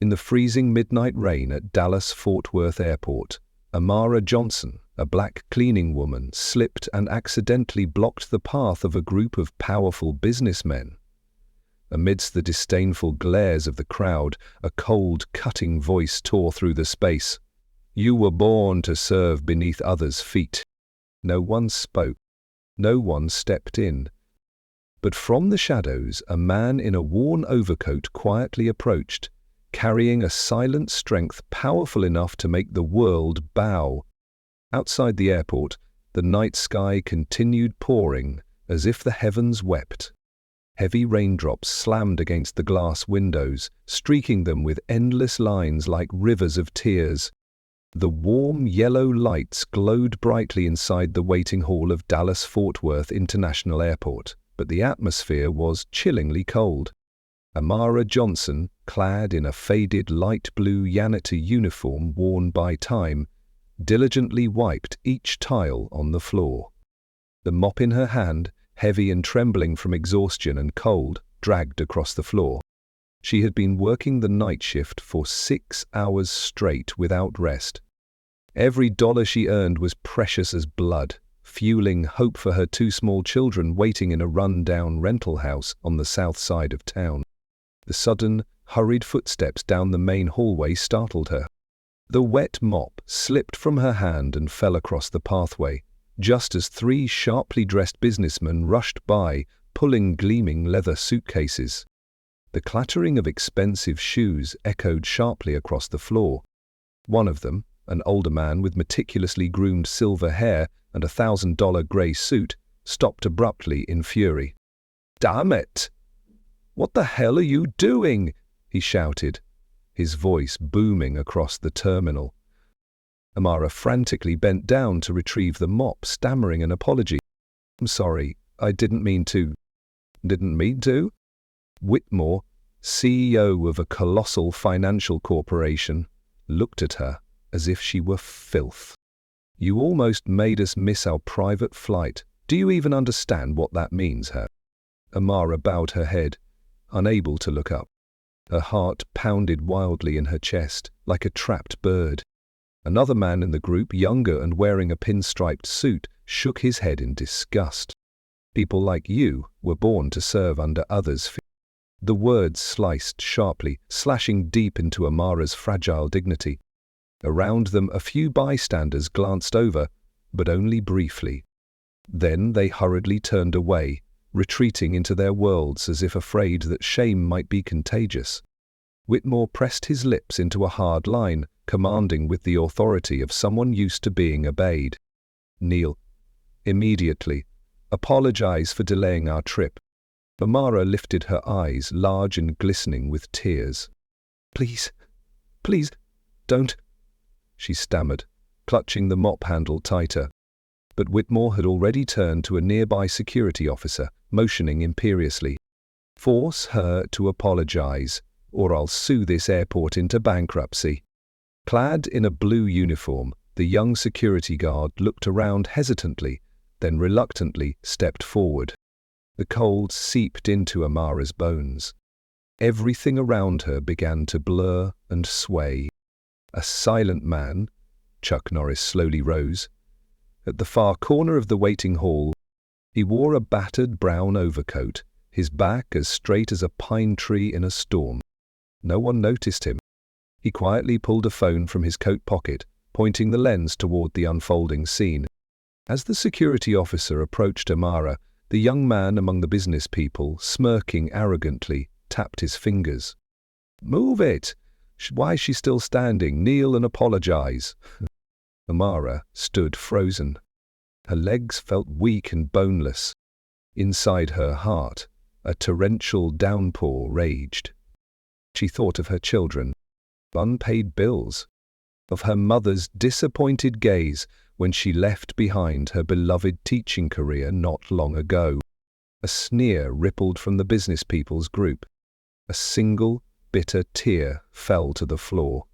In the freezing midnight rain at Dallas-Fort Worth Airport, Amara Johnson, a black cleaning woman, slipped and accidentally blocked the path of a group of powerful businessmen. Amidst the disdainful glares of the crowd, a cold, cutting voice tore through the space. "You were born to serve beneath others' feet." No one spoke. No one stepped in. But from the shadows, a man in a worn overcoat quietly approached, carrying a silent strength powerful enough to make the world bow. Outside the airport, the night sky continued pouring, as if the heavens wept. Heavy raindrops slammed against the glass windows, streaking them with endless lines like rivers of tears. The warm yellow lights glowed brightly inside the waiting hall of Dallas-Fort Worth International Airport, but the atmosphere was chillingly cold. Amara Johnson, clad in a faded light blue Yanity uniform worn by time, diligently wiped each tile on the floor. The mop in her hand, heavy and trembling from exhaustion and cold, dragged across the floor. She had been working the night shift for 6 hours straight without rest. Every dollar she earned was precious as blood, fueling hope for her 2 small children waiting in a run-down rental house on the south side of town. The sudden, hurried footsteps down the main hallway startled her. The wet mop slipped from her hand and fell across the pathway, just as 3 sharply dressed businessmen rushed by, pulling gleaming leather suitcases. The clattering of expensive shoes echoed sharply across the floor. One of them, an older man with meticulously groomed silver hair and a $1,000 grey suit, stopped abruptly in fury. "Damn it! What the hell are you doing?" he shouted, his voice booming across the terminal. Amara frantically bent down to retrieve the mop, stammering an apology. "I'm sorry, I didn't mean to." "Didn't mean to?" Whitmore, CEO of a colossal financial corporation, looked at her as if she were filth. "You almost made us miss our private flight. Do you even understand what that means, her?" Amara bowed her head, unable to look up. Her heart pounded wildly in her chest, like a trapped bird. Another man in the group, younger and wearing a pinstriped suit, shook his head in disgust. "People like you were born to serve under others' feet." The words sliced sharply, slashing deep into Amara's fragile dignity. Around them a few bystanders glanced over, but only briefly. Then they hurriedly turned away, retreating into their worlds as if afraid that shame might be contagious. Whitmore pressed his lips into a hard line, commanding with the authority of someone used to being obeyed. "Kneel. Immediately. Apologize for delaying our trip." Amara lifted her eyes, large and glistening with tears. Please, don't," she stammered, clutching the mop handle tighter. But Whitmore had already turned to a nearby security officer, motioning imperiously. "Force her to apologize, or I'll sue this airport into bankruptcy." Clad in a blue uniform, the young security guard looked around hesitantly, then reluctantly stepped forward. The cold seeped into Amara's bones. Everything around her began to blur and sway. A silent man, Chuck Norris slowly rose. At the far corner of the waiting hall, he wore a battered brown overcoat, his back as straight as a pine tree in a storm. No one noticed him. He quietly pulled a phone from his coat pocket, pointing the lens toward the unfolding scene. As the security officer approached Amara, the young man among the business people, smirking arrogantly, tapped his fingers. "Move it! Why is she still standing? Kneel and apologize." Amara stood frozen. Her legs felt weak and boneless. Inside her heart, a torrential downpour raged. She thought of her children, unpaid bills, of her mother's disappointed gaze when she left behind her beloved teaching career not long ago. A sneer rippled from the business people's group. A single, bitter tear fell to the floor.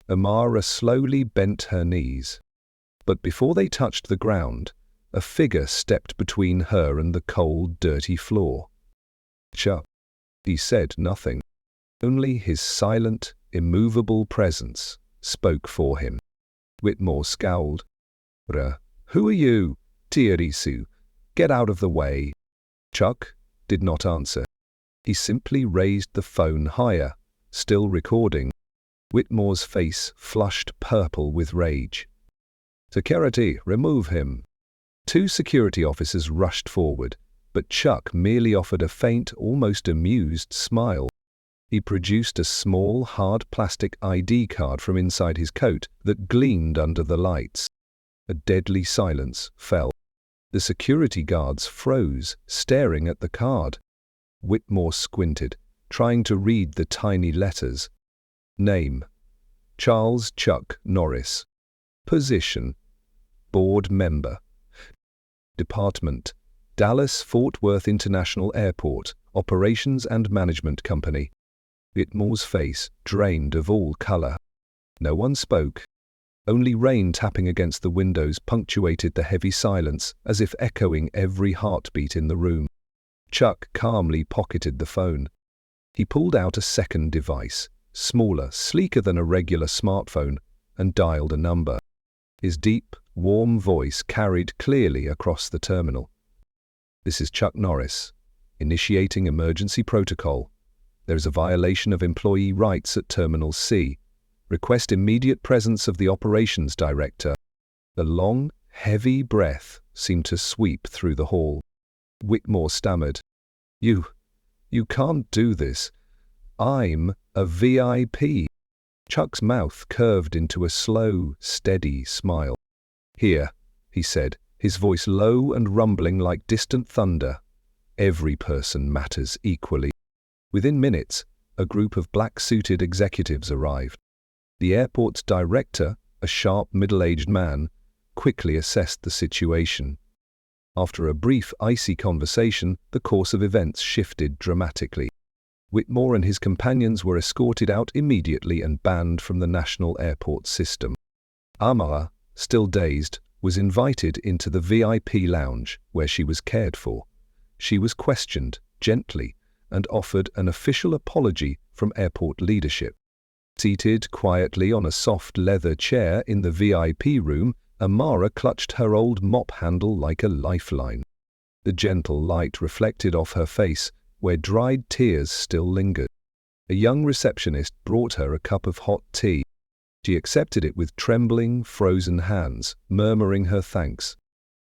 Amara slowly bent her knees. But before they touched the ground, a figure stepped between her and the cold, dirty floor. "Chuck." He said nothing. Only his silent, immovable presence, spoke for him. Whitmore scowled. Who are you? Tierisu. Get out of the way. Chuck did not answer. He simply raised the phone higher, still recording. Whitmore's face flushed purple with rage. Security, remove him. 2 security officers rushed forward, but Chuck merely offered a faint, almost amused smile. He produced a small, hard plastic ID card from inside his coat that gleamed under the lights. A deadly silence fell. The security guards froze, staring at the card. Whitmore squinted, trying to read the tiny letters. Name: Charles Chuck Norris. Position: Board Member. Department: Dallas-Fort Worth International Airport, Operations and Management Company. Whitmore's face drained of all color. No one spoke. Only rain tapping against the windows punctuated the heavy silence, as if echoing every heartbeat in the room. Chuck calmly pocketed the phone. He pulled out a second device, smaller, sleeker than a regular smartphone, and dialed a number. His deep, warm voice carried clearly across the terminal. This is Chuck Norris, initiating emergency protocol. There is a violation of employee rights at Terminal C. Request immediate presence of the operations director. The long, heavy breath seemed to sweep through the hall. Whitmore stammered. You can't do this. I'm a VIP. Chuck's mouth curved into a slow, steady smile. Here, he said, his voice low and rumbling like distant thunder. Every person matters equally. Within minutes, a group of black-suited executives arrived. The airport's director, a sharp, middle-aged man, quickly assessed the situation. After a brief, icy conversation, the course of events shifted dramatically. Whitmore and his companions were escorted out immediately and banned from the national airport system. Amara, still dazed, was invited into the VIP lounge, where she was cared for. She was questioned, gently, and offered an official apology from airport leadership. Seated quietly on a soft leather chair in the VIP room, Amara clutched her old mop handle like a lifeline. The gentle light reflected off her face, where dried tears still lingered. A young receptionist brought her a cup of hot tea. She accepted it with trembling, frozen hands, murmuring her thanks.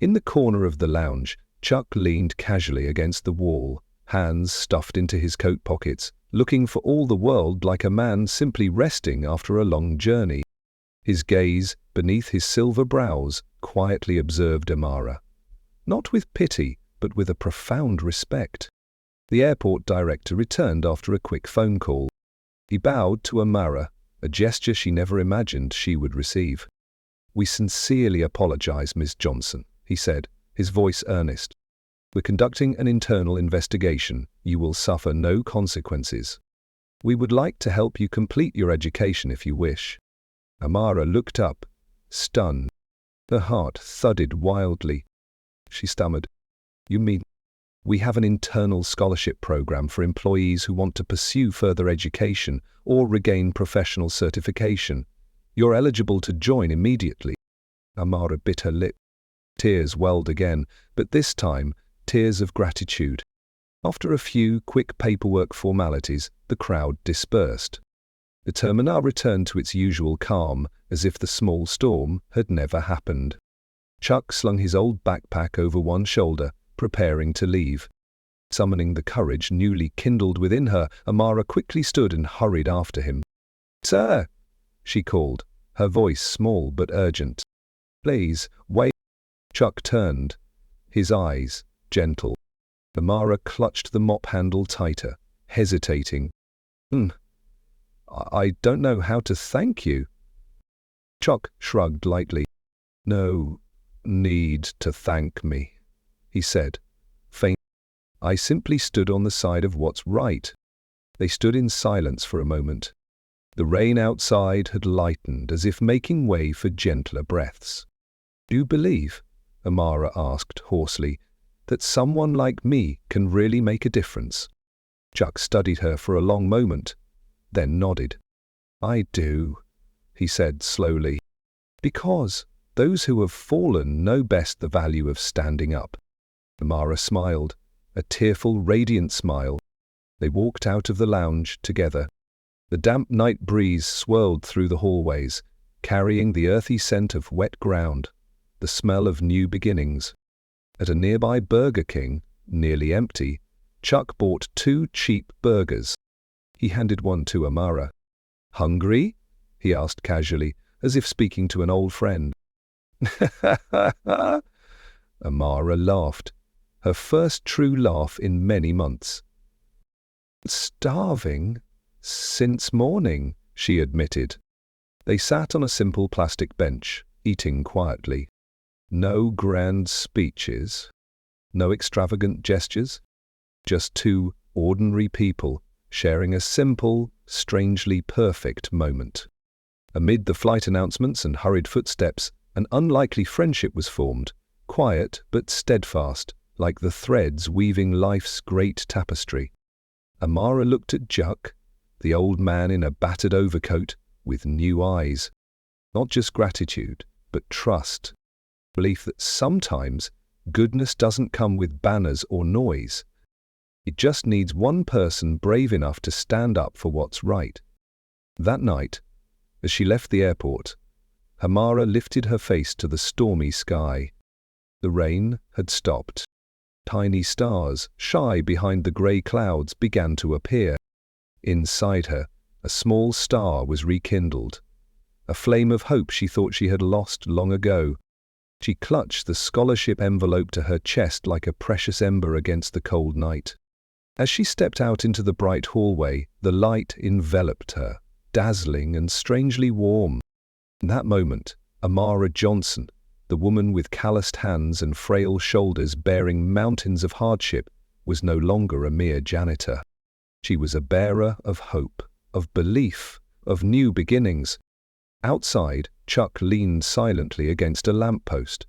In the corner of the lounge, Chuck leaned casually against the wall, hands stuffed into his coat pockets, looking for all the world like a man simply resting after a long journey. His gaze, beneath his silver brows, quietly observed Amara. Not with pity, but with a profound respect. The airport director returned after a quick phone call. He bowed to Amara, a gesture she never imagined she would receive. "We sincerely apologize, Ms. Johnson," he said, his voice earnest. "We're conducting an internal investigation. You will suffer no consequences. We would like to help you complete your education if you wish." Amara looked up, stunned. Her heart thudded wildly. She stammered, "You mean we have an internal scholarship program for employees who want to pursue further education or regain professional certification? You're eligible to join immediately." Amara bit her lip. Tears welled again, but this time tears of gratitude. After a few quick paperwork formalities, the crowd dispersed. The terminal returned to its usual calm, as if the small storm had never happened. Chuck slung his old backpack over one shoulder, preparing to leave. Summoning the courage newly kindled within her, Amara quickly stood and hurried after him. "Sir!" she called, her voice small but urgent. "Please, wait." Chuck turned, his eyes gentle. Amara clutched the mop handle tighter, hesitating. I don't know how to thank you." Chuck shrugged lightly. "No need to thank me," he said, faint. "I simply stood on the side of what's right." They stood in silence for a moment. The rain outside had lightened, as if making way for gentler breaths. "Do you believe," Amara asked hoarsely, "that someone like me can really make a difference?" Chuck studied her for a long moment, then nodded. "I do," he said slowly. "Because those who have fallen know best the value of standing up." Amara smiled, a tearful, radiant smile. They walked out of the lounge together. The damp night breeze swirled through the hallways, carrying the earthy scent of wet ground, the smell of new beginnings. At a nearby Burger King, nearly empty, Chuck bought 2 cheap burgers. He handed one to Amara. "Hungry?" he asked casually, as if speaking to an old friend. Amara laughed, her first true laugh in many months. "Starving? Since morning," she admitted. They sat on a simple plastic bench, eating quietly. No grand speeches, no extravagant gestures, just 2 ordinary people sharing a simple, strangely perfect moment. Amid the flight announcements and hurried footsteps, an unlikely friendship was formed, quiet but steadfast, like the threads weaving life's great tapestry. Amara looked at Chuck, the old man in a battered overcoat, with new eyes. Not just gratitude, but trust. Belief that sometimes goodness doesn't come with banners or noise. It just needs one person brave enough to stand up for what's right. That night, as she left the airport, Amara lifted her face to the stormy sky. The rain had stopped. Tiny stars, shy behind the grey clouds, began to appear. Inside her, a small star was rekindled, a flame of hope she thought she had lost long ago. She clutched the scholarship envelope to her chest like a precious ember against the cold night. As she stepped out into the bright hallway, the light enveloped her, dazzling and strangely warm. In that moment, Amara Johnson, the woman with calloused hands and frail shoulders bearing mountains of hardship, was no longer a mere janitor. She was a bearer of hope, of belief, of new beginnings. Outside, Chuck leaned silently against a lamppost.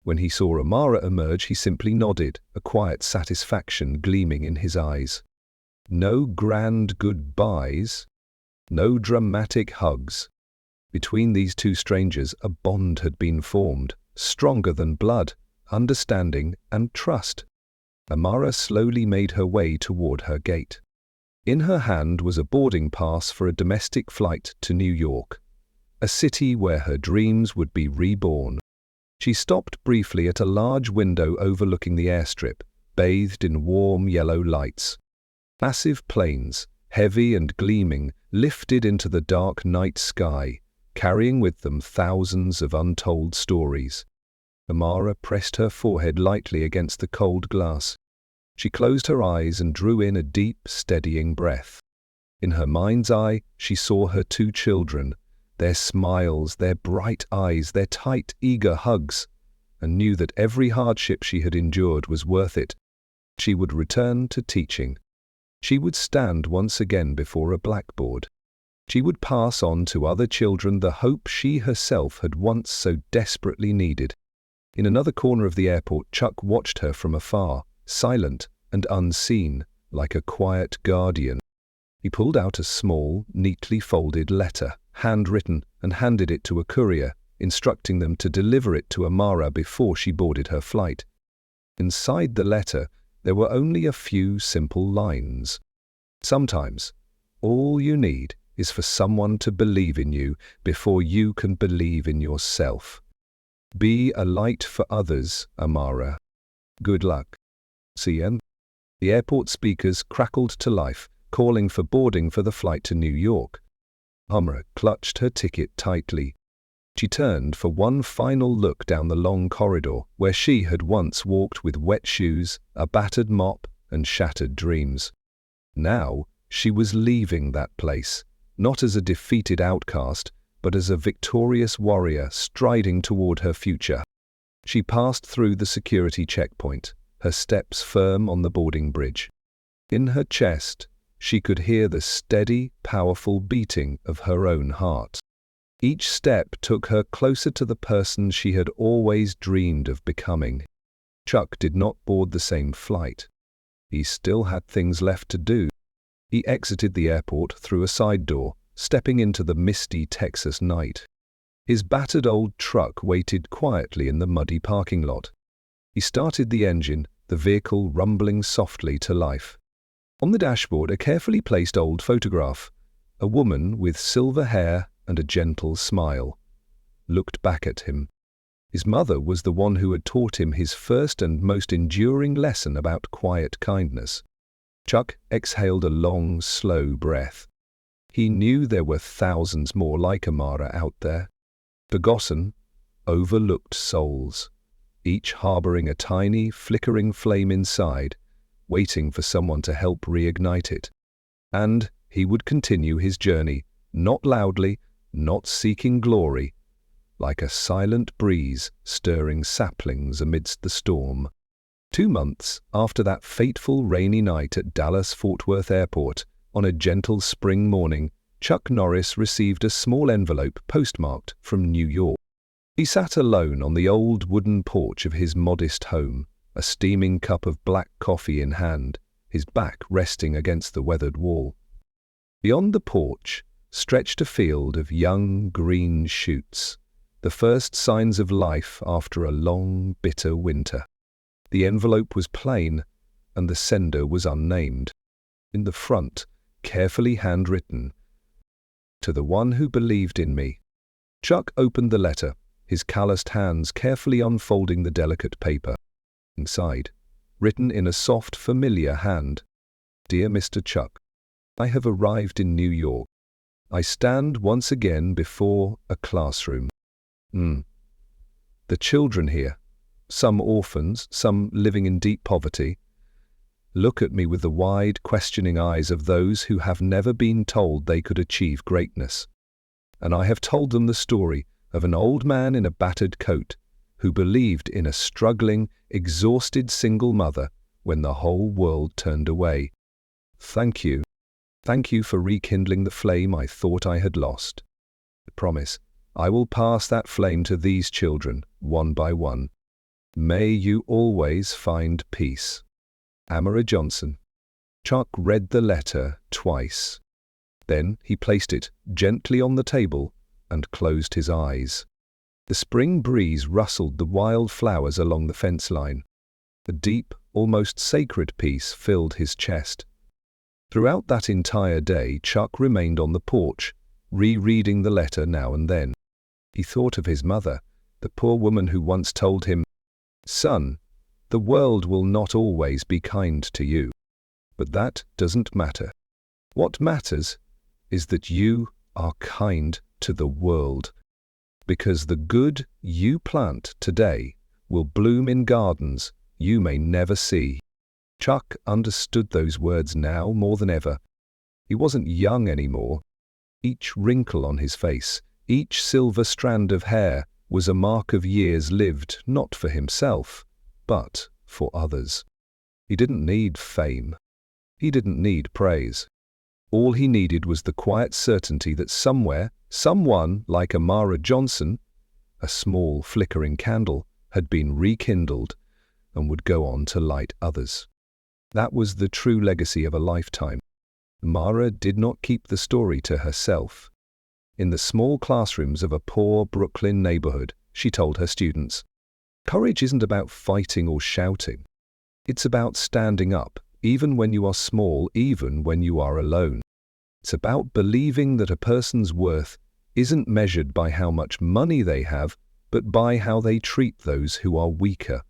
When he saw Amara emerge, he simply nodded, a quiet satisfaction gleaming in his eyes. No grand goodbyes, no dramatic hugs. Between these 2 strangers, a bond had been formed, stronger than blood, understanding, and trust. Amara slowly made her way toward her gate. In her hand was a boarding pass for a domestic flight to New York, a city where her dreams would be reborn. She stopped briefly at a large window overlooking the airstrip, bathed in warm yellow lights. Massive planes, heavy and gleaming, lifted into the dark night sky, carrying with them thousands of untold stories. Amara pressed her forehead lightly against the cold glass. She closed her eyes and drew in a deep, steadying breath. In her mind's eye, she saw her 2 children, their smiles, their bright eyes, their tight, eager hugs, and knew that every hardship she had endured was worth it. She would return to teaching. She would stand once again before a blackboard. She would pass on to other children the hope she herself had once so desperately needed. In another corner of the airport, Chuck watched her from afar, silent and unseen, like a quiet guardian. He pulled out a small, neatly folded letter, handwritten, and handed it to a courier, instructing them to deliver it to Amara before she boarded her flight. Inside the letter, there were only a few simple lines. Sometimes, all you need is for someone to believe in you before you can believe in yourself. Be a light for others, Amara. Good luck. CN. The airport speakers crackled to life, calling for boarding for the flight to New York. Amara clutched her ticket tightly. She turned for one final look down the long corridor where she had once walked with wet shoes, a battered mop, and shattered dreams. Now she was leaving that place, not as a defeated outcast, but as a victorious warrior striding toward her future. She passed through the security checkpoint, her steps firm on the boarding bridge. In her chest, she could hear the steady, powerful beating of her own heart. Each step took her closer to the person she had always dreamed of becoming. Chuck did not board the same flight. He still had things left to do. He exited the airport through a side door, stepping into the misty Texas night. His battered old truck waited quietly in the muddy parking lot. He started the engine, the vehicle rumbling softly to life. On the dashboard, a carefully placed old photograph. A woman with silver hair and a gentle smile looked back at him. His mother was the one who had taught him his first and most enduring lesson about quiet kindness. Chuck exhaled a long, slow breath. He knew there were thousands more like Amara out there. Forgotten, overlooked souls, each harboring a tiny, flickering flame inside, waiting for someone to help reignite it. And he would continue his journey, not loudly, not seeking glory, like a silent breeze stirring saplings amidst the storm. 2 months after that fateful rainy night at Dallas-Fort Worth Airport, on a gentle spring morning, Chuck Norris received a small envelope postmarked from New York. He sat alone on the old wooden porch of his modest home, a steaming cup of black coffee in hand, his back resting against the weathered wall. Beyond the porch stretched a field of young green shoots, the first signs of life after a long, bitter winter. The envelope was plain, and the sender was unnamed. In the front, carefully handwritten, "To the one who believed in me." Chuck opened the letter, his calloused hands carefully unfolding the delicate paper. Inside, written in a soft, familiar hand, "Dear Mr. Chuck, I have arrived in New York. I stand once again before a classroom. The children here, some orphans, some living in deep poverty, look at me with the wide, questioning eyes of those who have never been told they could achieve greatness. And I have told them the story of an old man in a battered coat who believed in a struggling, exhausted single mother when the whole world turned away. Thank you. Thank you for rekindling the flame I thought I had lost. I promise I will pass that flame to these children, one by one. May you always find peace. Amara Johnson." Chuck read the letter twice. Then he placed it gently on the table and closed his eyes. The spring breeze rustled the wild flowers along the fence line. A deep, almost sacred peace filled his chest. Throughout that entire day, Chuck remained on the porch, rereading the letter now and then. He thought of his mother, the poor woman who once told him, "Son, the world will not always be kind to you. But that doesn't matter. What matters is that you are kind to the world. Because the good you plant today will bloom in gardens you may never see." Chuck understood those words now more than ever. He wasn't young anymore. Each wrinkle on his face, each silver strand of hair was a mark of years lived not for himself, but for others. He didn't need fame. He didn't need praise. All he needed was the quiet certainty that somewhere, someone like Amara Johnson, a small flickering candle, had been rekindled and would go on to light others. That was the true legacy of a lifetime. Amara did not keep the story to herself. In the small classrooms of a poor Brooklyn neighborhood, she told her students, "Courage isn't about fighting or shouting. It's about standing up, even when you are small, even when you are alone. It's about believing that a person's worth isn't measured by how much money they have, but by how they treat those who are weaker."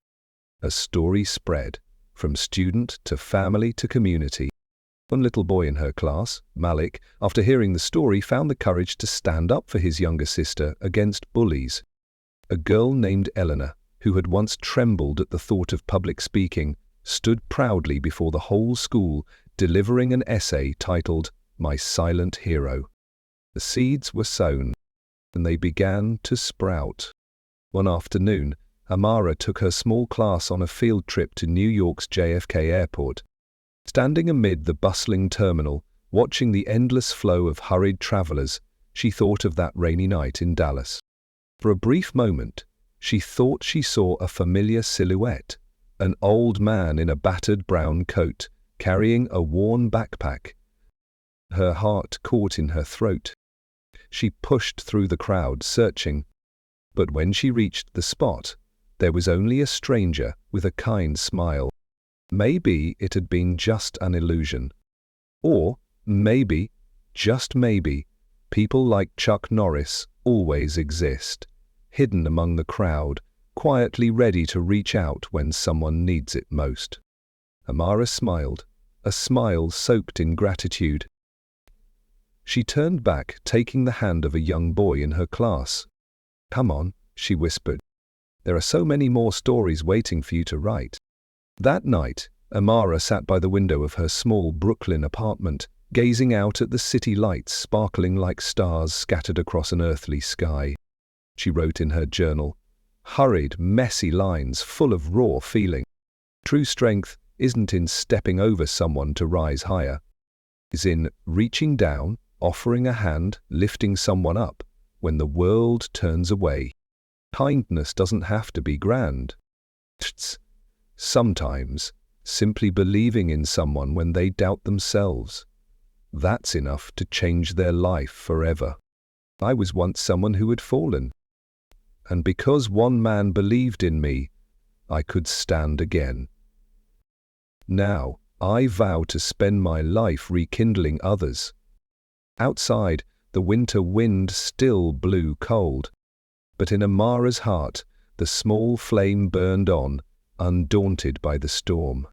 A story spread, from student to family to community. One little boy in her class, Malik, after hearing the story, found the courage to stand up for his younger sister against bullies. A girl named Eleanor, who had once trembled at the thought of public speaking, stood proudly before the whole school, delivering an essay titled "My Silent Hero." The seeds were sown, and they began to sprout. One afternoon, Amara took her small class on a field trip to New York's JFK Airport. Standing amid the bustling terminal, watching the endless flow of hurried travelers, she thought of that rainy night in Dallas. For a brief moment, she thought she saw a familiar silhouette, an old man in a battered brown coat, carrying a worn backpack. her heart caught in her throat. She pushed through the crowd, searching, but when she reached the spot, there was only a stranger with a kind smile. Maybe it had been just an illusion. Or maybe, just maybe, people like Chuck Norris always exist, hidden among the crowd, quietly ready to reach out when someone needs it most. Amara smiled, a smile soaked in gratitude. She turned back, taking the hand of a young boy in her class. "Come on," she whispered. "There are so many more stories waiting for you to write." That night, Amara sat by the window of her small Brooklyn apartment, gazing out at the city lights sparkling like stars scattered across an earthly sky. She wrote in her journal, hurried, messy lines full of raw feeling. True strength isn't in stepping over someone to rise higher. It's in reaching down, offering a hand, lifting someone up when the world turns away. Kindness doesn't have to be grand. Sometimes, simply believing in someone when they doubt themselves, that's enough to change their life forever. I was once someone who had fallen, and because one man believed in me, I could stand again. Now, I vow to spend my life rekindling others. Outside, the winter wind still blew cold, but in Amara's heart, the small flame burned on, undaunted by the storm.